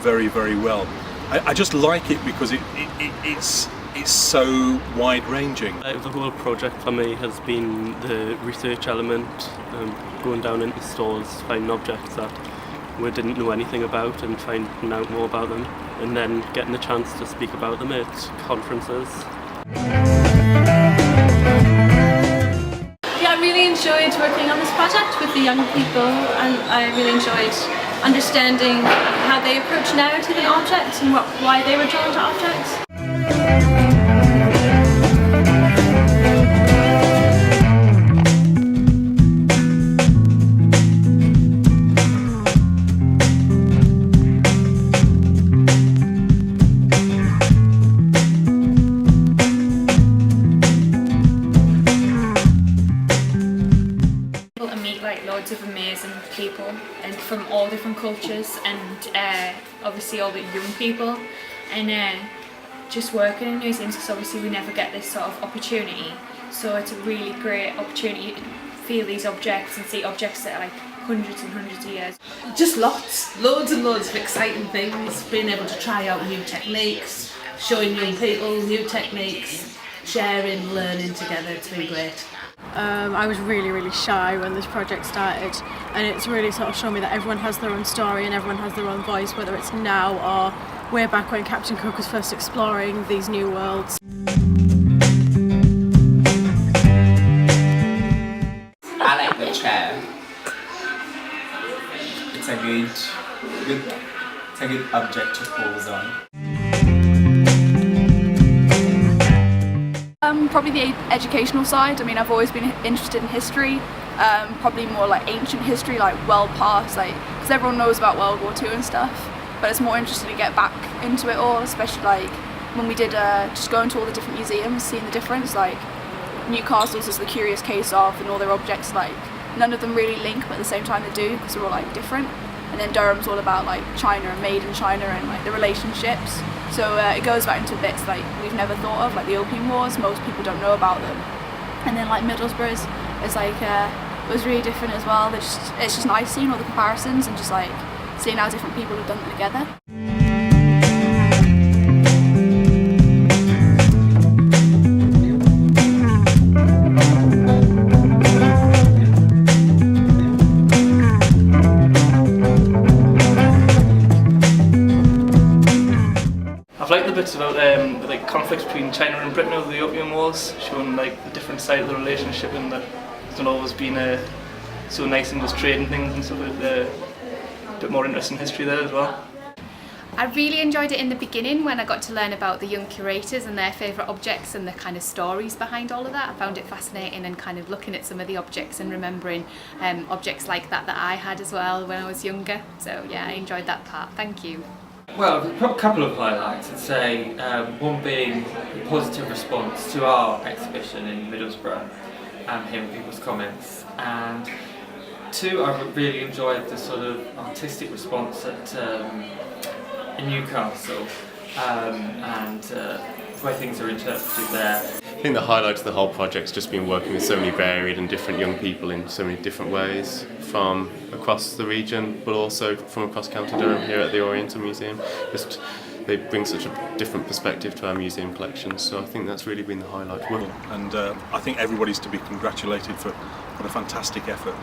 very, very well. I just like it because it's so wide-ranging. The whole project for me has been the research element, going down into stores, finding objects that we didn't know anything about and finding out more about them, and then getting the chance to speak about them at conferences. Yeah, I really enjoyed working on this project with the young people, and I really enjoyed understanding how they approach narrative and objects and why they were drawn to objects. Loads of amazing people and from all different cultures, and obviously all the young people, and just working in museums, because obviously we never get this sort of opportunity, so it's a really great opportunity to feel these objects and see objects that are like hundreds and hundreds of years. Just loads and loads of exciting things, being able to try out new techniques, showing young people new techniques, sharing, learning together. It's been great. I was really shy when this project started, and it's really sort of shown me that everyone has their own story and everyone has their own voice, whether it's now or way back when Captain Cook was first exploring these new worlds. I like the chair. It's a good object to pose on. Probably the educational side. I mean, I've always been interested in history, probably more like ancient history, like well past, like, because everyone knows about World War II and stuff, but it's more interesting to get back into it all, especially like when we did just going to all the different museums, seeing the difference. Like Newcastle's is the curious case of, and all their objects, like none of them really link, but at the same time they do, because they're all like different. And then Durham's all about like China and made in China and like the relationships. So it goes back into bits like we've never thought of, like the Opium Wars. Most people don't know about them. And then like Middlesbrough is like was really different as well. It's just nice seeing all the comparisons and just like seeing how different people have done it together. I've liked the bits about the like conflicts between China and Britain over the Opium Wars, showing like the different side of the relationship, and that it's not always been so nice and just trading things and stuff. A bit more interesting history there as well. I really enjoyed it in the beginning when I got to learn about the young curators and their favourite objects and the kind of stories behind all of that. I found it fascinating, and kind of looking at some of the objects and remembering objects like that I had as well when I was younger. So yeah, I enjoyed that part. Thank you. Well, a couple of highlights. I'd say one being the positive response to our exhibition in Middlesbrough, hearing people's comments, and two, I really enjoyed the sort of artistic response in Newcastle, and the way things are interpreted there. I think the highlight of the whole project's just been working with so many varied and different young people in so many different ways from across the region, but also from across County Durham here at the Oriental Museum. Just they bring such a different perspective to our museum collections, so I think that's really been the highlight. And I think everybody's to be congratulated for a fantastic effort.